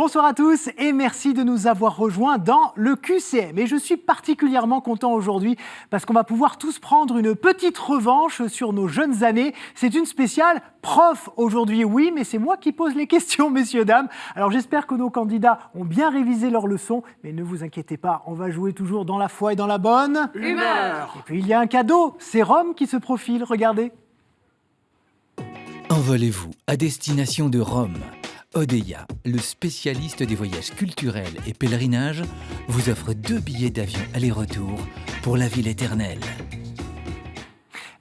Bonsoir à tous et merci de nous avoir rejoints dans le QCM. Et je suis particulièrement content aujourd'hui parce qu'on va pouvoir tous prendre une petite revanche sur nos jeunes années. C'est une spéciale prof aujourd'hui, oui, mais c'est moi qui pose les questions, messieurs, dames. Alors j'espère que nos candidats ont bien révisé leurs leçons, mais ne vous inquiétez pas, on va jouer toujours dans la foi et dans la bonne humeur. Et puis il y a un cadeau, c'est Rome qui se profile, regardez. Envolez-vous à destination de Rome. Odeia, le spécialiste des voyages culturels et pèlerinages, vous offre 2 billets d'avion aller-retour pour la ville éternelle.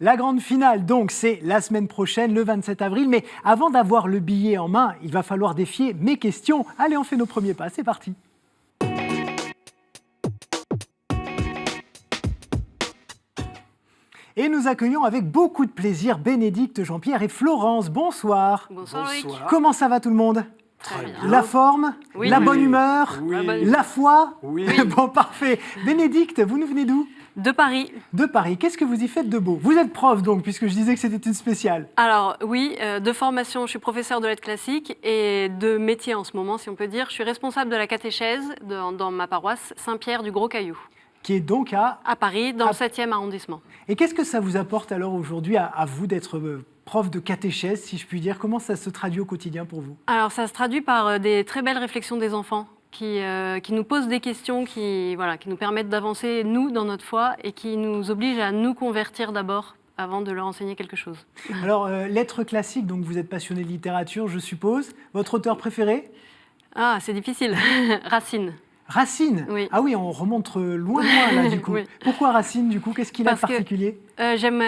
La grande finale, donc, c'est la semaine prochaine, le 27 avril. Mais avant d'avoir le billet en main, il va falloir défier mes questions. Allez, on fait nos premiers pas, c'est parti. Et nous accueillons avec beaucoup de plaisir Bénédicte, Jean-Pierre et Florence. Bonsoir. Bonsoir Loïc. Comment ça va tout le monde ? Très bien. La forme, Oui. la bonne humeur, Oui. la foi. Oui. Bon, parfait. Bénédicte, vous nous venez d'où ? De Paris. De Paris. Qu'est-ce que vous y faites de beau ? Vous êtes prof donc, puisque je disais que c'était une spéciale. Alors oui, de formation, je suis professeure de lettres classiques et de métier en ce moment, si on peut dire. Je suis responsable de la catéchèse dans ma paroisse Saint-Pierre du Gros-Caillou. Qui est donc à Paris, dans le 7e arrondissement. Et qu'est-ce que ça vous apporte alors aujourd'hui à vous d'être prof de catéchèse, si je puis dire ? Comment ça se traduit au quotidien pour vous ? Alors ça se traduit par des très belles réflexions des enfants qui nous posent des questions, qui nous permettent d'avancer, nous, dans notre foi et qui nous obligent à nous convertir d'abord avant de leur enseigner quelque chose. Alors, lettres classiques, donc vous êtes passionné de littérature, je suppose. Votre auteur préféré ? Ah, c'est difficile. Racine. Racine ? Oui. Ah oui, on remonte loin là, du coup. Oui. Pourquoi Racine, du coup ? Qu'est-ce qu'il a de particulier ? J'aime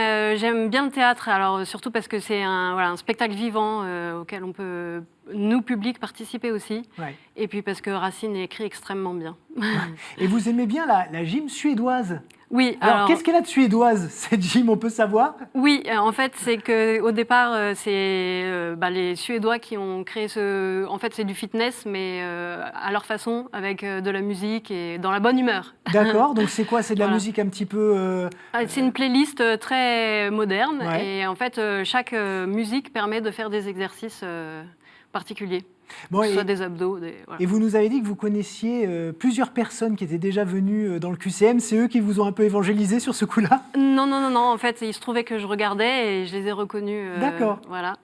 bien le théâtre, alors surtout parce que c'est un spectacle vivant auquel on peut, nous, public, participer aussi. Ouais. Et puis parce que Racine écrit extrêmement bien. Et vous aimez bien la gym suédoise ? Oui. Alors qu'est-ce qu'elle a de suédoise, cette gym, on peut savoir ? Oui, en fait, c'est qu'au départ, c'est les Suédois qui ont créé ce... En fait, c'est du fitness, mais à leur façon, avec de la musique et dans la bonne humeur. D'accord, donc c'est quoi ? C'est de la Voilà. musique un petit peu... C'est une playlist très moderne. Ouais. Et en fait, chaque musique permet de faire des exercices particuliers. Bon, Que ce soit des abdos. Voilà. Et vous nous avez dit que vous connaissiez plusieurs personnes qui étaient déjà venues dans le QCM. C'est eux qui vous ont un peu évangélisé sur ce coup-là ? Non. En fait, il se trouvait que je regardais et je les ai reconnus. D'accord. Voilà.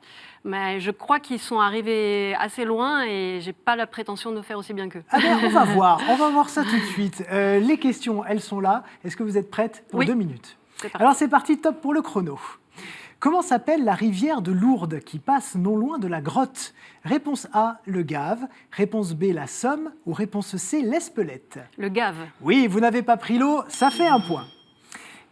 Mais je crois qu'ils sont arrivés assez loin et j'ai pas la prétention de faire aussi bien qu'eux. Ah ben, on va voir ça tout de suite. Les questions, elles sont là. Est-ce que vous êtes prête pour Oui. 2 minutes ? C'est parti. Alors c'est parti, top pour le chrono. Comment s'appelle la rivière de Lourdes qui passe non loin de la grotte ? Réponse A, le Gave. Réponse B, la Somme. Ou réponse C, l'Espelette ? Le Gave. Oui, vous n'avez pas pris l'eau, ça fait 1 point.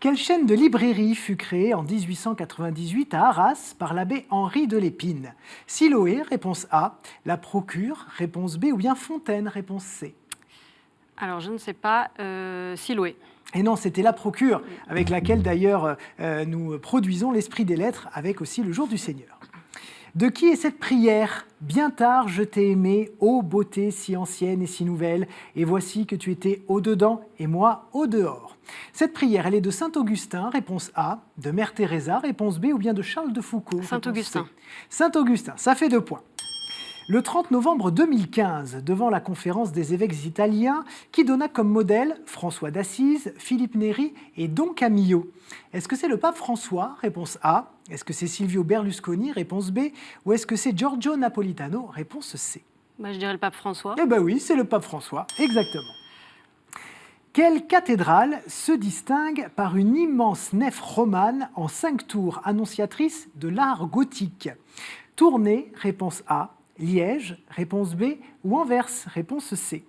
Quelle chaîne de librairie fut créée en 1898 à Arras par l'abbé Henri de Lépine ? Siloé, réponse A. La Procure, réponse B. Ou bien Fontaine, réponse C. Alors, je ne sais pas. Siloé. Et non, c'était la Procure, avec laquelle d'ailleurs nous produisons l'Esprit des Lettres, avec aussi le Jour du Seigneur. De qui est cette prière ? Bien tard, je t'ai aimé, ô beauté si ancienne et si nouvelle, et voici que tu étais au-dedans et moi au-dehors. Cette prière, elle est de saint Augustin, réponse A, de mère Teresa, réponse B, ou bien de Charles de Foucauld, Saint réponse Augustin. C. Saint Augustin, ça fait 2 points. Le 30 novembre 2015, devant la conférence des évêques italiens, qui donna comme modèle François d'Assise, Philippe Néri et Don Camillo. Est-ce que c'est le pape François ? Réponse A. Est-ce que c'est Silvio Berlusconi ? Réponse B. Ou est-ce que c'est Giorgio Napolitano ? Réponse C. Je dirais le pape François. Eh bien oui, c'est le pape François, exactement. Quelle cathédrale se distingue par une immense nef romane en 5 tours annonciatrice de l'art gothique ? Tournai, réponse A. Liège, réponse B, ou Anvers, réponse C.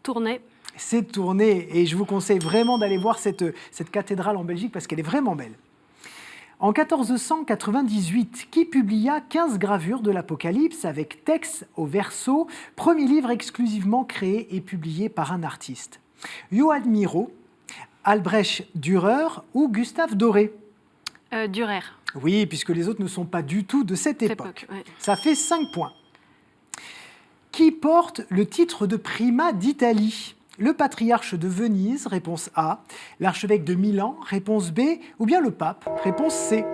Tournai. C'est Tournai, et je vous conseille vraiment d'aller voir cette cathédrale en Belgique parce qu'elle est vraiment belle. En 1498, qui publia 15 gravures de l'Apocalypse avec texte au verso, premier livre exclusivement créé et publié par un artiste ? Johann Miro, Albrecht Dürer ou Gustave Doré ? Dürer. Oui, puisque les autres ne sont pas du tout de cette époque. Ouais. Ça fait 5 points. Qui porte le titre de Prima d'Italie ? Le patriarche de Venise, réponse A. L'archevêque de Milan, réponse B. Ou bien le pape, réponse C.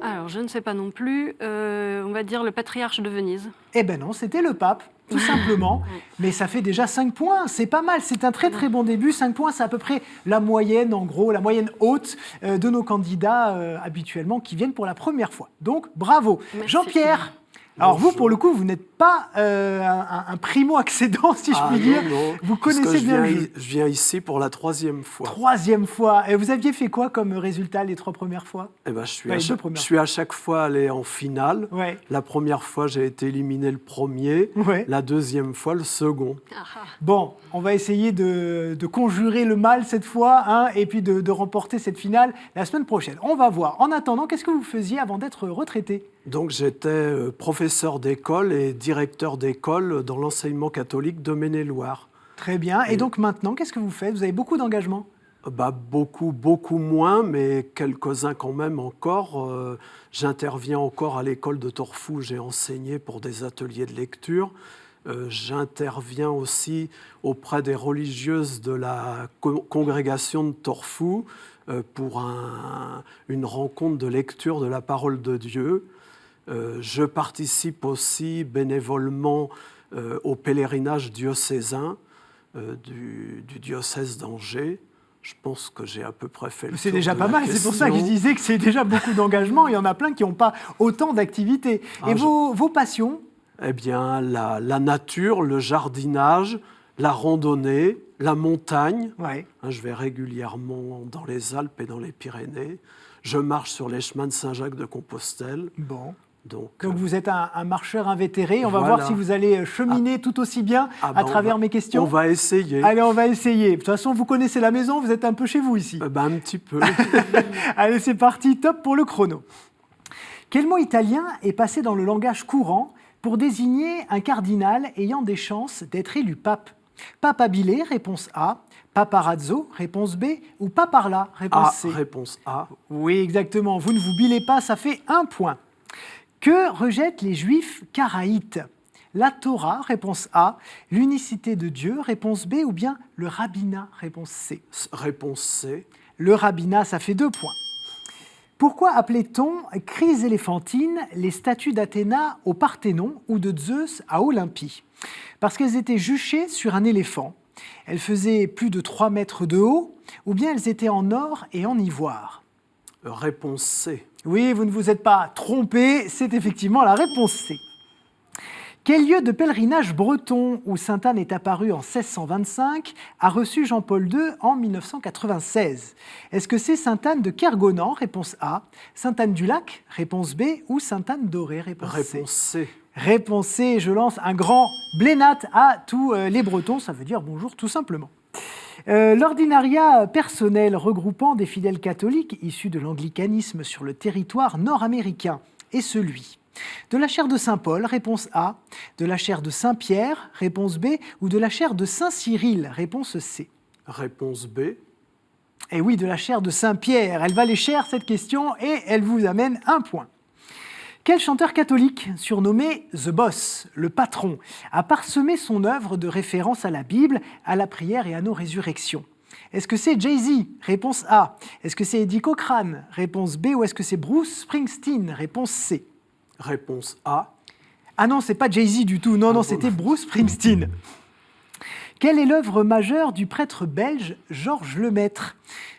Alors, Alors, je ne sais pas non plus. On va dire le patriarche de Venise. Eh ben non, c'était le pape, tout simplement. Mais ça fait déjà 5 points, c'est pas mal. C'est un très très bon début. 5 points, c'est à peu près la moyenne, en gros, la moyenne haute de nos candidats habituellement qui viennent pour la première fois. Donc, bravo. Merci. Jean-Pierre, alors vous, pour le coup, vous n'êtes pas un primo-accédant, si je puis dire. Non, Vous parce que connaissez bien le jeu. je viens ici pour la 3e fois. 3e fois. Et vous aviez fait quoi comme résultat les 3 premières fois? Eh ben, je suis Ouais, à les deux chaque, premières je suis à chaque fois allé en finale. Ouais. La première fois, j'ai été éliminé le premier. Ouais. La 2e fois, le second. Bon, on va essayer de conjurer le mal cette fois, hein, et puis de remporter cette finale la semaine prochaine. On va voir. En attendant, qu'est-ce que vous faisiez avant d'être retraité? Donc j'étais professeur d'école et directeur d'école dans l'enseignement catholique de Maine-et-Loire. Très bien. Et donc maintenant, qu'est-ce que vous faites? Vous avez beaucoup d'engagement? Beaucoup moins, mais quelques-uns quand même encore. J'interviens encore à l'école de Torfou, j'ai enseigné pour des ateliers de lecture. J'interviens aussi auprès des religieuses de la congrégation de Torfou pour une rencontre de lecture de la parole de Dieu. Je participe aussi bénévolement au pèlerinage diocésain du diocèse d'Angers. Je pense que j'ai à peu près fait le tour. C'est déjà de pas la mal, c'est pour ça que je question. disais que c'est déjà beaucoup d'engagement. Il y en a plein qui n'ont pas autant d'activités. Et vos passions? Eh bien, la nature, le jardinage, la randonnée, la montagne. Ouais. Je vais régulièrement dans les Alpes et dans les Pyrénées. Je marche sur les chemins de Saint-Jacques de Compostelle. Bon. Donc vous êtes un marcheur invétéré. On va Voilà. voir si vous allez cheminer tout aussi bien à travers mes questions. On va essayer. Allez, on va essayer. De toute façon, vous connaissez la maison, vous êtes un peu chez vous ici. Un petit peu. Allez, c'est parti, top pour le chrono. Quel mot italien est passé dans le langage courant pour désigner un cardinal ayant des chances d'être élu pape? Papabile, réponse A. Paparazzo, réponse B. Ou paparla, réponse C. Réponse A. Oui, exactement. Vous ne vous bilez pas, ça fait 1 point. Que rejettent les Juifs karaïtes? La Torah, réponse A. L'unicité de Dieu, réponse B. Ou bien le rabbinat, réponse C. Réponse C. Le rabbinat, ça fait 2 points. Pourquoi appelait-on crise éléphantine les statues d'Athéna au Parthénon ou de Zeus à Olympie? Parce qu'elles étaient juchées sur un éléphant. Elles faisaient plus de 3 mètres de haut, ou bien elles étaient en or et en ivoire. Réponse C. Oui, vous ne vous êtes pas trompé, c'est effectivement la réponse C. Quel lieu de pèlerinage breton où Sainte-Anne est apparue en 1625 a reçu Jean-Paul II en 1996? Est-ce que c'est Sainte-Anne de Kergonan, réponse A, Sainte-Anne-du-Lac, réponse B, ou Sainte-Anne-d'Auray, réponse C? Réponse C. Réponse C, je lance un grand blénat à tous les Bretons, ça veut dire bonjour tout simplement. L'ordinariat personnel regroupant des fidèles catholiques issus de l'anglicanisme sur le territoire nord-américain est celui de la chaire de Saint-Paul, réponse A, de la chaire de Saint-Pierre, réponse B, ou de la chaire de Saint-Cyril, réponse C. Réponse B. Et oui, de la chaire de Saint-Pierre. Elle valait cher cette question et elle vous amène 1 point. Quel chanteur catholique, surnommé The Boss, le patron, a parsemé son œuvre de référence à la Bible, à la prière et à nos résurrections? Est-ce que c'est Jay-Z? Réponse A. Est-ce que c'est Eddie Cochrane? Réponse B. Ou est-ce que c'est Bruce Springsteen? Réponse C. Réponse A. Ah non, c'est pas Jay-Z du tout. Non, c'était Bruce Springsteen. Quelle est l'œuvre majeure du prêtre belge Georges Lemaître?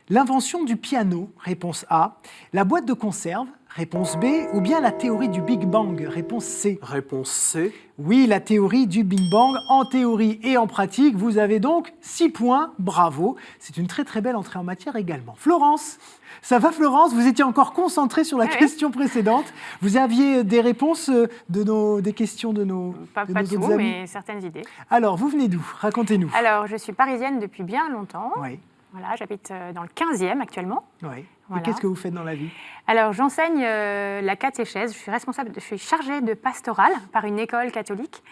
L'invention du piano, réponse A. La boîte de conserve, réponse B. Ou bien la théorie du Big Bang, réponse C. Réponse C. Oui, la théorie du Big Bang, en théorie et en pratique. Vous avez donc 6 points, bravo. C'est une très très belle entrée en matière également. Florence, ça va Florence? Vous étiez encore concentrée sur la question précédente. Vous aviez des réponses des questions de nos Pas nos tout, autres amis? mais certaines idées. Alors, vous venez d'où? Racontez-nous. Alors, je suis parisienne depuis bien longtemps. Oui, Voilà, j'habite dans le 15e actuellement. oui. Voilà. Et qu'est-ce que vous faites dans la vie? Alors, j'enseigne la catéchèse. Je suis chargée de pastorale par une école catholique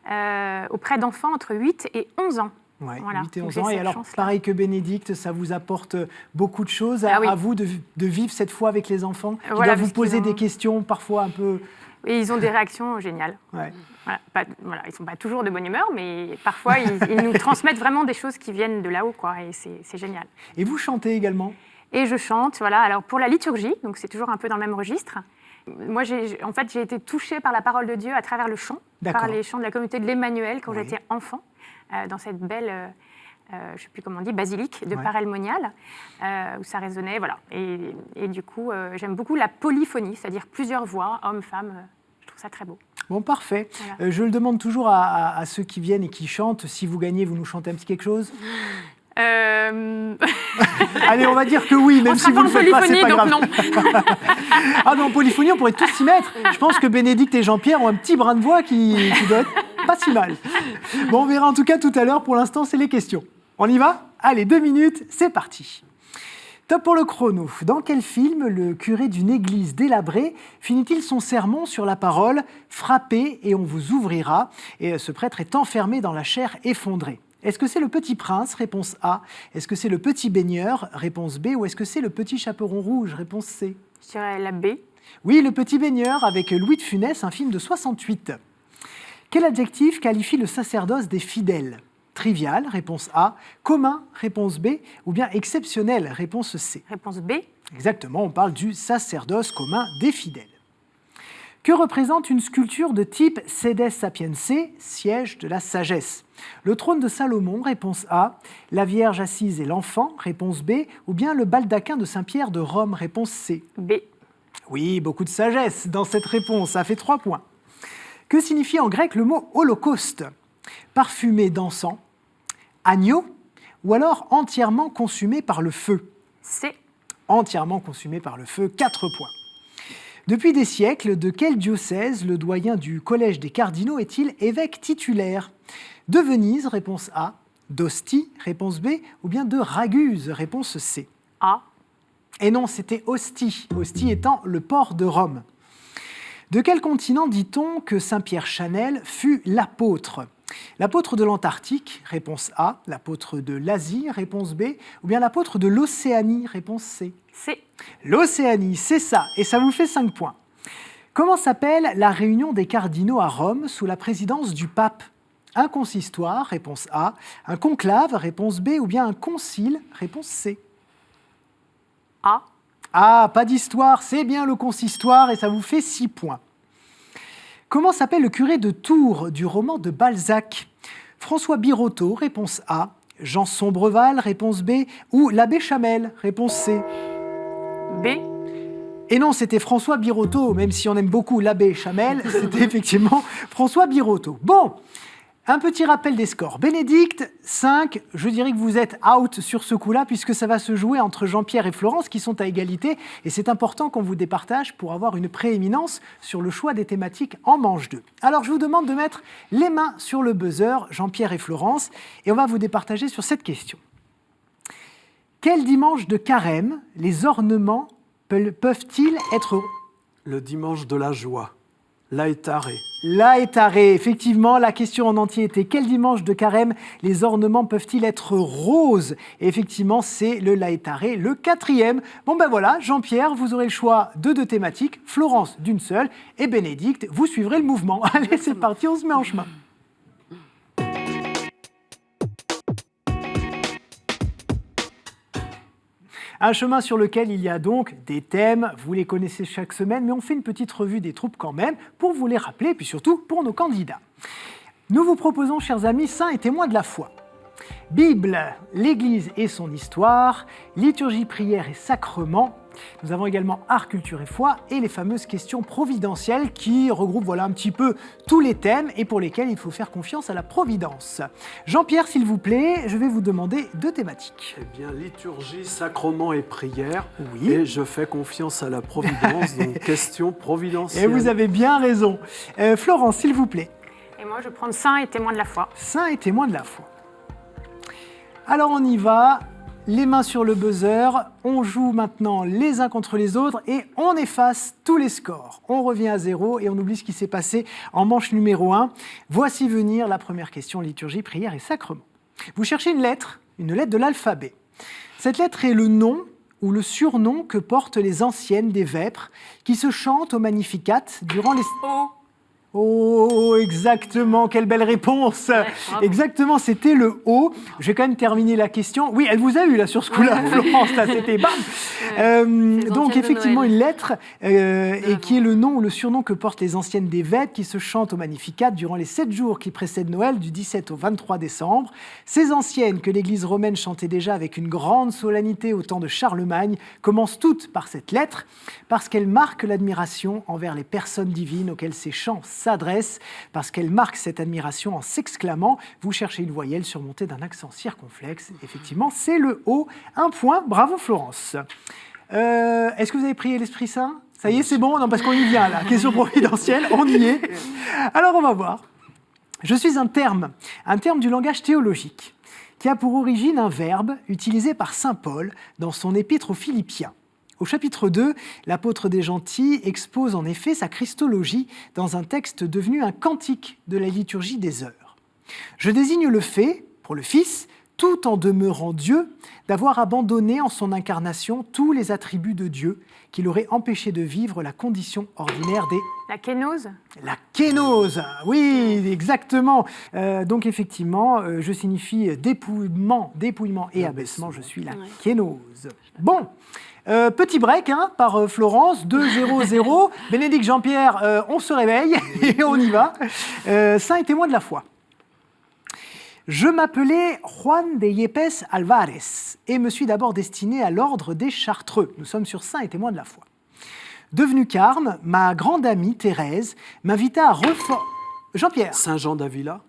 auprès d'enfants entre 8 et 11 ans. Ouais, Voilà. 8 et Donc, 11 j'ai ans. Et cette alors, chance-là. pareil que Bénédicte, ça vous apporte beaucoup de choses Ah oui. à vous de vivre cette fois avec les enfants qui Voilà, doivent vous parce qu'ils poser ont- des questions parfois un peu... Et ils ont des réactions géniales. Ouais. Voilà, ils ne sont pas toujours de bonne humeur, mais parfois, ils nous transmettent vraiment des choses qui viennent de là-haut, quoi, et c'est génial. Et vous chantez également? Et je chante, voilà. Alors pour la liturgie, donc c'est toujours un peu dans le même registre. Moi, en fait, j'ai été touchée par la parole de Dieu à travers le chant, par les chants de la communauté de l'Emmanuel quand j'étais enfant, dans cette belle, je ne sais plus comment on dit, basilique de Paray-le-Monial, où ça résonnait, voilà. Et du coup, j'aime beaucoup la polyphonie, c'est-à-dire plusieurs voix, hommes, femmes, je trouve ça très beau. Bon, parfait. Voilà. Je le demande toujours à ceux qui viennent et qui chantent. Si vous gagnez, vous nous chantez un petit quelque chose? Allez, on va dire que oui, même si vous ne le faites pas, c'est pas grave. Non. Ah non, en polyphonie, on pourrait tous s'y mettre. Je pense que Bénédicte et Jean-Pierre ont un petit brin de voix qui doit être pas si mal. Bon, on verra en tout cas tout à l'heure. Pour l'instant, c'est les questions. On y va? Allez, 2 minutes, c'est parti. Top pour le chrono. Dans quel film le curé d'une église délabrée finit-il son sermon sur la parole « Frappez et on vous ouvrira » et ce prêtre est enfermé dans la chair effondrée? Est-ce que c'est le Petit Prince? Réponse A. Est-ce que c'est le Petit Baigneur? Réponse B. Ou est-ce que c'est le Petit Chaperon Rouge? Réponse C. Je dirais la B. Oui, le Petit Baigneur avec Louis de Funès, un film de 68. Quel adjectif qualifie le sacerdoce des fidèles? Trivial, réponse A. Commun, réponse B. Ou bien exceptionnel, réponse C. Réponse B. Exactement, on parle du sacerdoce commun des fidèles. Que représente une sculpture de type Sedes Sapiense, siège de la sagesse? Le trône de Salomon, réponse A. La Vierge assise et l'enfant, réponse B. Ou bien le baldaquin de Saint-Pierre de Rome, réponse C. B. Oui, beaucoup de sagesse dans cette réponse, ça fait 3 points. Que signifie en grec le mot holocauste? Parfumé d'encens, agneau ou alors entièrement consumé par le feu? C. Entièrement consumé par le feu, 4 points. Depuis des siècles, de quel diocèse le doyen du Collège des cardinaux est-il évêque titulaire? De Venise, réponse A. D'Ostie, réponse B. Ou bien de Raguse, réponse C. A. Et non, c'était Ostie, Ostie étant le port de Rome. De quel continent dit-on que Saint-Pierre Chanel fut l'apôtre? L'apôtre de l'Antarctique, réponse A. L'apôtre de l'Asie, réponse B. Ou bien l'apôtre de l'Océanie, réponse C. C. L'Océanie, c'est ça, et ça vous fait 5 points. Comment s'appelle la réunion des cardinaux à Rome sous la présidence du pape? Un consistoire, réponse A. Un conclave, réponse B. Ou bien un concile, réponse C. A. Ah, pas d'histoire, c'est bien le consistoire, et ça vous fait 6 points. Comment s'appelle le curé de Tours du roman de Balzac? François Birotteau, réponse A. Jean Sombreval, réponse B. Ou l'abbé Chamel, réponse C. B. Et non, c'était François Birotteau, même si on aime beaucoup l'abbé Chamel, c'était effectivement François Birotteau. Bon, un petit rappel des scores. Bénédicte, 5, je dirais que vous êtes out sur ce coup-là, puisque ça va se jouer entre Jean-Pierre et Florence, qui sont à égalité, et c'est important qu'on vous départage pour avoir une prééminence sur le choix des thématiques en manche 2. Alors, je vous demande de mettre les mains sur le buzzer, Jean-Pierre et Florence, et on va vous départager sur cette question. Quel dimanche de carême les ornements peuvent-ils être... Le dimanche de la joie, l'Aétaré. L'Aétaré, effectivement, la question en entier était quel dimanche de carême les ornements peuvent-ils être roses? Et effectivement, c'est le L'Aétaré, le 4e. Bon ben voilà, Jean-Pierre, vous aurez le choix de 2 thématiques, Florence d'une seule, et Bénédicte, vous suivrez le mouvement. Allez, c'est parti, on se met en chemin. Un chemin sur lequel il y a donc des thèmes, vous les connaissez chaque semaine, mais on fait une petite revue des troupes quand même, pour vous les rappeler, et puis surtout pour nos candidats. Nous vous proposons, chers amis, saints et témoins de la foi. Bible, l'Église et son histoire, liturgie, prière et sacrement. Nous avons également art, culture et foi et les fameuses questions providentielles qui regroupent voilà, un petit peu tous les thèmes et pour lesquels il faut faire confiance à la providence. Jean-Pierre, s'il vous plaît, je vais vous demander 2 thématiques. Eh bien, liturgie, sacrement et prière. Oui. Et je fais confiance à la providence, donc question providentielle. Et vous avez bien raison. Florence, s'il vous plaît. Et moi, je vais prendre saint et témoin de la foi. Saint et témoin de la foi. Alors on y va, les mains sur le buzzer, on joue maintenant les uns contre les autres et on efface tous les scores. On revient à 0 et on oublie ce qui s'est passé en manche numéro 1. Voici venir la première question, liturgie, prière et sacrement. Vous cherchez une lettre de l'alphabet. Cette lettre est le nom ou le surnom que portent les anciennes des vêpres qui se chantent au Magnificat durant les... O. Oh, exactement, quelle belle réponse. Ouais, exactement, c'était le O. Je vais quand même terminer la question. Oui, elle vous a eu là sur ce coup-là, Florence, là, c'était bam. Donc effectivement une lettre et qui est le nom ou le surnom que portent les anciennes des Vêpres qui se chantent au Magnificat durant les 7 jours qui précèdent Noël du 17 au 23 décembre. Ces anciennes que l'Église romaine chantait déjà avec une grande solennité au temps de Charlemagne commencent toutes par cette lettre parce qu'elle marque l'admiration envers les personnes divines auxquelles ces chants s'adresse, parce qu'elle marque cette admiration en s'exclamant. Vous cherchez une voyelle surmontée d'un accent circonflexe. Effectivement, c'est le O. 1 point. Bravo, Florence. Est-ce que vous avez prié l'Esprit Saint ? Ça y est, c'est bon ? Non, parce qu'on y vient, là. Question providentielle, on y est. Alors, on va voir. Je suis un terme du langage théologique, qui a pour origine un verbe utilisé par saint Paul dans son épître aux Philippiens. Au chapitre 2, l'apôtre des gentils expose en effet sa christologie dans un texte devenu un cantique de la liturgie des heures. Je désigne le fait, pour le Fils, tout en demeurant Dieu, d'avoir abandonné en son incarnation tous les attributs de Dieu qui l'auraient empêché de vivre la condition ordinaire des... La kénose ? La kénose, oui, exactement. Donc effectivement, je signifie dépouillement et abaissement, je suis la kénose. Bon. Petit break par Florence, 2-0-0. Bénédicte Jean-Pierre, on se réveille et on y va. Saint et témoin de la foi. Je m'appelais Juan de Yepes Alvarez et me suis d'abord destiné à l'ordre des Chartreux. Nous sommes sur Saint et témoin de la foi. Devenue carme, ma grande amie Thérèse m'invita à reformer... Jean-Pierre. Saint-Jean d'Avila.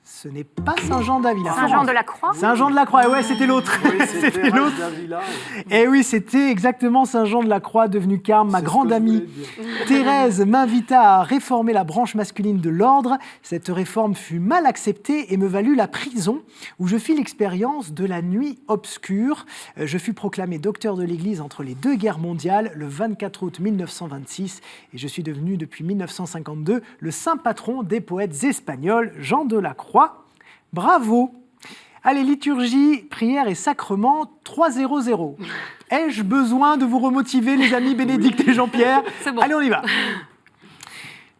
Ce n'est pas Saint-Jean d'Avila. Saint-Jean de la Croix. Saint-Jean de la Croix, ouais, c'était l'autre. Oui, c'était l'autre. Et oui, c'était exactement Saint-Jean de la Croix, devenu carme. Ma grande amie Thérèse m'invita à réformer la branche masculine de l'ordre. Cette réforme fut mal acceptée et me valut la prison, où je fis l'expérience de la nuit obscure. Je fus proclamé docteur de l'Église entre les 2 guerres mondiales, le 24 août 1926, et je suis devenu depuis 1952 le saint patron des poètes espagnols, Jean de la Croix. Bravo! Allez, liturgie, prière et sacrement, 3-0-0. Ai-je besoin de vous remotiver, les amis Bénédicte et Jean-Pierre ? C'est bon. Allez, on y va.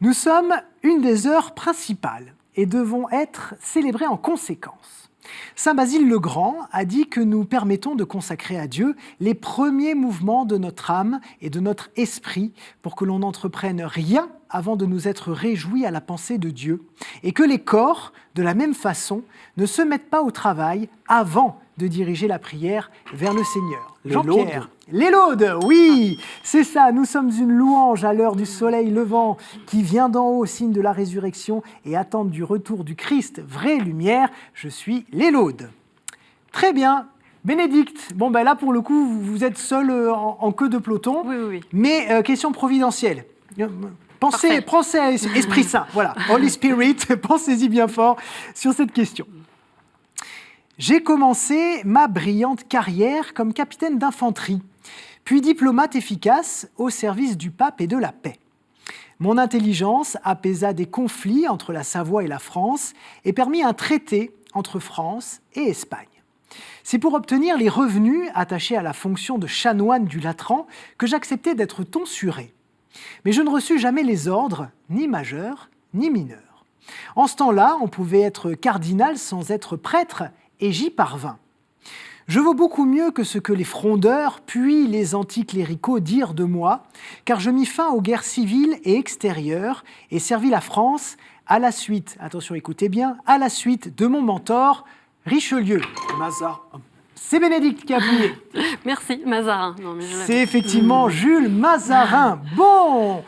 Nous sommes une des heures principales et devons être célébrés en conséquence. Saint Basile le Grand a dit que nous permettons de consacrer à Dieu les premiers mouvements de notre âme et de notre esprit pour que l'on n'entreprenne rien avant de nous être réjouis à la pensée de Dieu et que les corps, de la même façon, ne se mettent pas au travail avant de diriger la prière vers le Seigneur. Jean-Pierre. Les laudes, oui, c'est ça, nous sommes une louange à l'heure du soleil levant qui vient d'en haut, signe de la résurrection et attente du retour du Christ, vraie lumière, je suis les laudes. Très bien, Bénédicte, bon ben là pour le coup vous êtes seule en queue de peloton, Oui. Mais question providentielle. Pensez à Esprit Saint, voilà, Holy Spirit, pensez-y bien fort sur cette question. J'ai commencé ma brillante carrière comme capitaine d'infanterie, puis diplomate efficace au service du pape et de la paix. Mon intelligence apaisa des conflits entre la Savoie et la France et permit un traité entre France et Espagne. C'est pour obtenir les revenus attachés à la fonction de chanoine du Latran que j'acceptais d'être tonsuré. Mais je ne reçus jamais les ordres, ni majeurs, ni mineurs. En ce temps-là, on pouvait être cardinal sans être prêtre, et j'y parvins. Je vaux beaucoup mieux que ce que les frondeurs, puis les anticléricaux dirent de moi, car je mis fin aux guerres civiles et extérieures et servis la France à la suite, attention écoutez bien, à la suite de mon mentor, Richelieu. Mazarin. C'est Bénédicte qui a appuyé. Merci, Mazarin. C'est effectivement Jules Mazarin. Bon,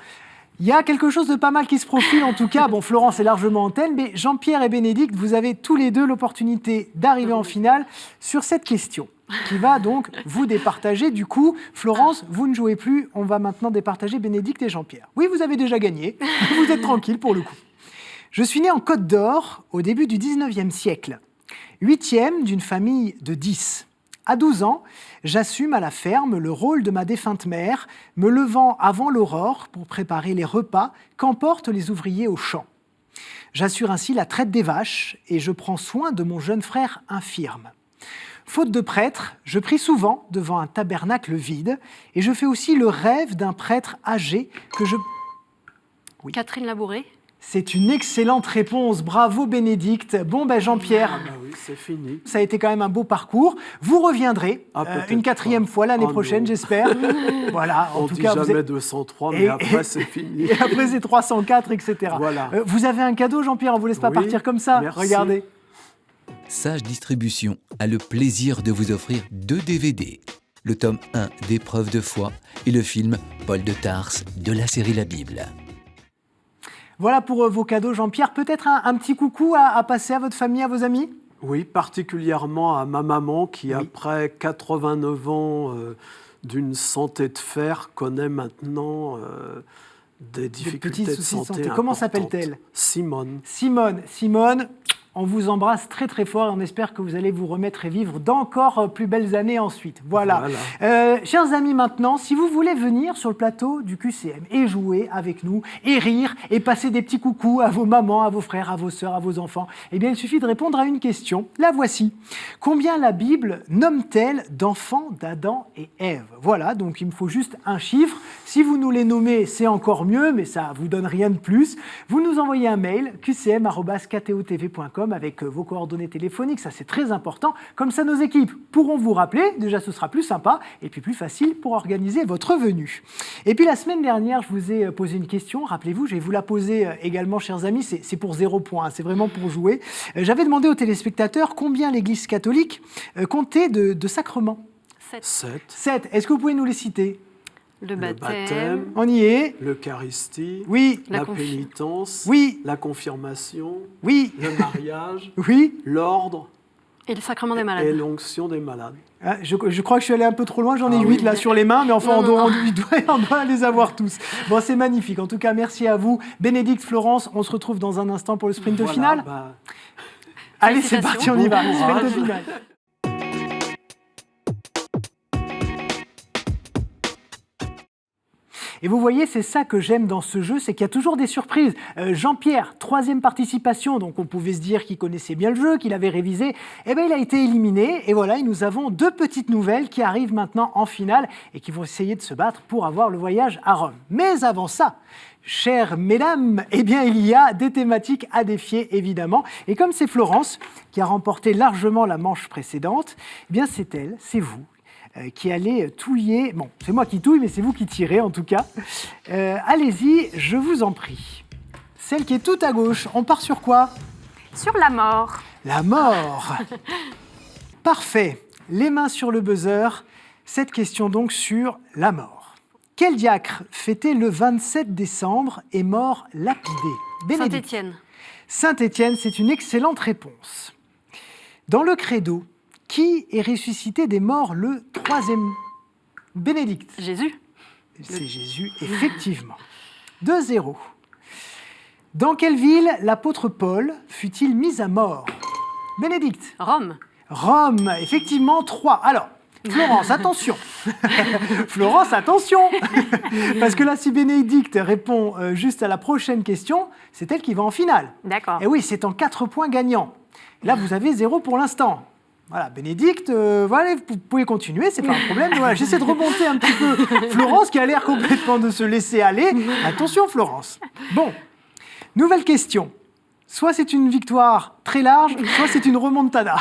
il y a quelque chose de pas mal qui se profile en tout cas. Bon, Florence est largement en tête, mais Jean-Pierre et Bénédicte, vous avez tous les deux l'opportunité d'arriver en finale sur cette question qui va donc vous départager. Du coup, Florence, vous ne jouez plus. On va maintenant départager Bénédicte et Jean-Pierre. Oui, vous avez déjà gagné. Vous êtes tranquille pour le coup. Je suis né en Côte d'Or au début du 19e siècle. 8e d'une famille de 10. À 12 ans, j'assume à la ferme le rôle de ma défunte mère, me levant avant l'aurore pour préparer les repas qu'emportent les ouvriers au champ. J'assure ainsi la traite des vaches et je prends soin de mon jeune frère infirme. Faute de prêtre, je prie souvent devant un tabernacle vide et je fais aussi le rêve d'un prêtre âgé que je... Oui. Catherine Labouré. C'est une excellente réponse. Bravo Bénédicte. Bon, Jean-Pierre, Ah bah oui, c'est fini. ça a été quand même un beau parcours. Vous reviendrez Peut-être une 4e pas. fois l'année Oh prochaine, non. j'espère. Voilà, en On tout dit cas, jamais 203, mais après, c'est fini. Et après, c'est 304, etc. Voilà. Vous avez un cadeau, Jean-Pierre, on ne vous laisse pas Oui, partir comme ça. merci. Regardez. Sage Distribution a le plaisir de vous offrir 2 DVD. Le tome 1 d'Épreuve de foi et le film Paul de Tarse de la série La Bible. Voilà pour vos cadeaux, Jean-Pierre. Peut-être un petit coucou à passer à votre famille, à vos amis? Oui, particulièrement à ma maman qui, après 89 ans d'une santé de fer, connaît maintenant des difficultés petits de soucis de santé. santé. Comment importantes. s'appelle-t-elle? Simone. Simone, on vous embrasse très très fort et on espère que vous allez vous remettre et vivre d'encore plus belles années ensuite. Voilà. Chers amis, maintenant, si vous voulez venir sur le plateau du QCM et jouer avec nous, et rire, et passer des petits coucous à vos mamans, à vos frères, à vos sœurs, à vos enfants, eh bien, il suffit de répondre à une question. La voici. Combien la Bible nomme-t-elle d'enfants d'Adam et Ève? Voilà, donc il me faut juste un chiffre. Si vous nous les nommez, c'est encore mieux, mais ça ne vous donne rien de plus. Vous nous envoyez un mail, qcm@ktotv.com, avec vos coordonnées téléphoniques, ça c'est très important. Comme ça, nos équipes pourront vous rappeler. Déjà, ce sera plus sympa et puis plus facile pour organiser votre venue. Et puis la semaine dernière, je vous ai posé une question. Rappelez-vous, je vais vous la poser également, chers amis. C'est pour 0 point, c'est vraiment pour jouer. J'avais demandé aux téléspectateurs combien l'Église catholique comptait de sacrements. 7. Est-ce que vous pouvez nous les citer? Le baptême. On y est. L'Eucharistie. Oui. La pénitence. Oui. La confirmation. Oui. Le mariage. Oui. L'ordre. Et le sacrement des malades. Et l'onction des malades. Ah, je crois que je suis allé un peu trop loin, j'en ai 8 là sur les mains, mais enfin on doit les avoir tous. Bon, c'est magnifique. En tout cas, merci à vous. Bénédicte, Florence, on se retrouve dans un instant pour le sprint final. Allez, c'est parti, on y va. Sprint final. Et vous voyez, c'est ça que j'aime dans ce jeu, c'est qu'il y a toujours des surprises. Jean-Pierre, 3e participation, donc on pouvait se dire qu'il connaissait bien le jeu, qu'il avait révisé. Eh bien, il a été éliminé. Et voilà, nous avons 2 petites nouvelles qui arrivent maintenant en finale et qui vont essayer de se battre pour avoir le voyage à Rome. Mais avant ça, chères mesdames, eh bien, il y a des thématiques à défier, évidemment. Et comme c'est Florence qui a remporté largement la manche précédente, eh bien, c'est elle, c'est vous, qui allez touiller. Bon, c'est moi qui touille, mais c'est vous qui tirez en tout cas. Allez-y, je vous en prie. Celle qui est tout à gauche, on part sur quoi? Sur la mort. La mort. Parfait. Les mains sur le buzzer. Cette question donc sur la mort. Quel diacre, fêté le 27 décembre, est mort lapidé? Bénédicte. Saint-Étienne. Saint-Étienne, c'est une excellente réponse. Dans le credo, qui est ressuscité des morts le 3e? Bénédicte. Jésus. C'est Jésus, effectivement. 2-0. Dans quelle ville l'apôtre Paul fut-il mis à mort? Bénédicte. Rome. Rome, effectivement, 3. Alors, Florence, attention. Florence, attention. Parce que là, si Bénédicte répond juste à la prochaine question, c'est elle qui va en finale. D'accord. Et oui, c'est en 4 points gagnants. Là, vous avez 0 pour l'instant. Voilà, Bénédicte, voilà, vous pouvez continuer, c'est pas un problème. Voilà, j'essaie de remonter un petit peu Florence qui a l'air complètement de se laisser aller. Attention, Florence. Bon, nouvelle question. Soit c'est une victoire très large, soit c'est une remontada.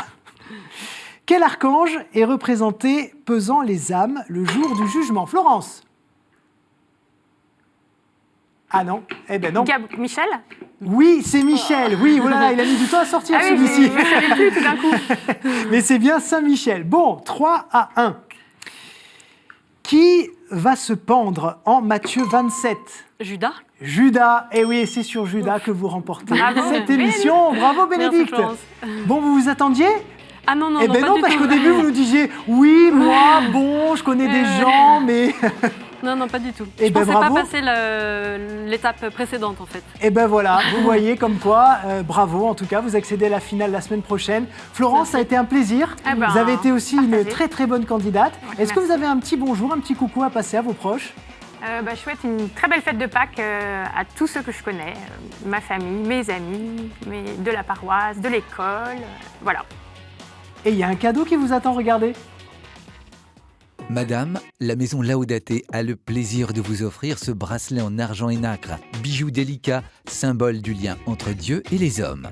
Quel archange est représenté pesant les âmes le jour du jugement? Florence. Ah non, eh ben non. Michel? Oui, c'est Michel. Oui, voilà, il a mis du temps à sortir oui, celui-ci. je ne savais plus tout d'un coup. Mais c'est bien Saint-Michel. Bon, 3-1. Qui va se pendre en Matthieu 27? Judas. Judas. Eh oui, c'est sur Judas que vous remportez Bravo, cette émission. Bravo Bénédicte. Merci, Bon, vous vous attendiez? Ah non, non, eh non, ben pas non, du parce tout. qu'au début, vous nous disiez, oui, moi, bon, je connais des gens, mais... Non, non, pas du tout. Eh Je ben, pensais bravo. pas passer l'étape précédente, en fait. Eh ben voilà, vous voyez comme quoi, bravo en tout cas, vous accédez à la finale la semaine prochaine. Florence, ça a été un plaisir. Eh ben, vous avez été aussi une partagé. très très bonne candidate. Ouais, Est-ce que merci. vous avez un petit bonjour, un petit coucou à passer à vos proches? Je souhaite une très belle fête de Pâques à tous ceux que je connais, ma famille, mes amis, de la paroisse, de l'école, voilà. Et il y a un cadeau qui vous attend, regardez. Madame, la maison Laodaté a le plaisir de vous offrir ce bracelet en argent et nacre, bijou délicat, symbole du lien entre Dieu et les hommes.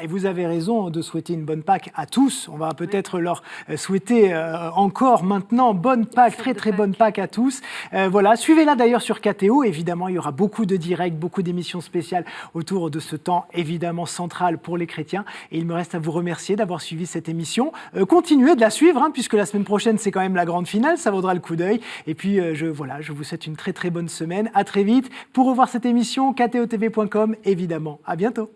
Et vous avez raison de souhaiter une bonne Pâques à tous. On va peut-être leur souhaiter encore maintenant bonne Pâques, très bonne Pâques à tous. Voilà, suivez-la d'ailleurs sur KTO. Évidemment, il y aura beaucoup de directs, beaucoup d'émissions spéciales autour de ce temps évidemment central pour les chrétiens. Et il me reste à vous remercier d'avoir suivi cette émission. Continuez de la suivre, puisque la semaine prochaine, c'est quand même la grande finale. Ça vaudra le coup d'œil. Et puis, je vous souhaite une très bonne semaine. À très vite. Pour revoir cette émission, ktotv.com, évidemment. À bientôt.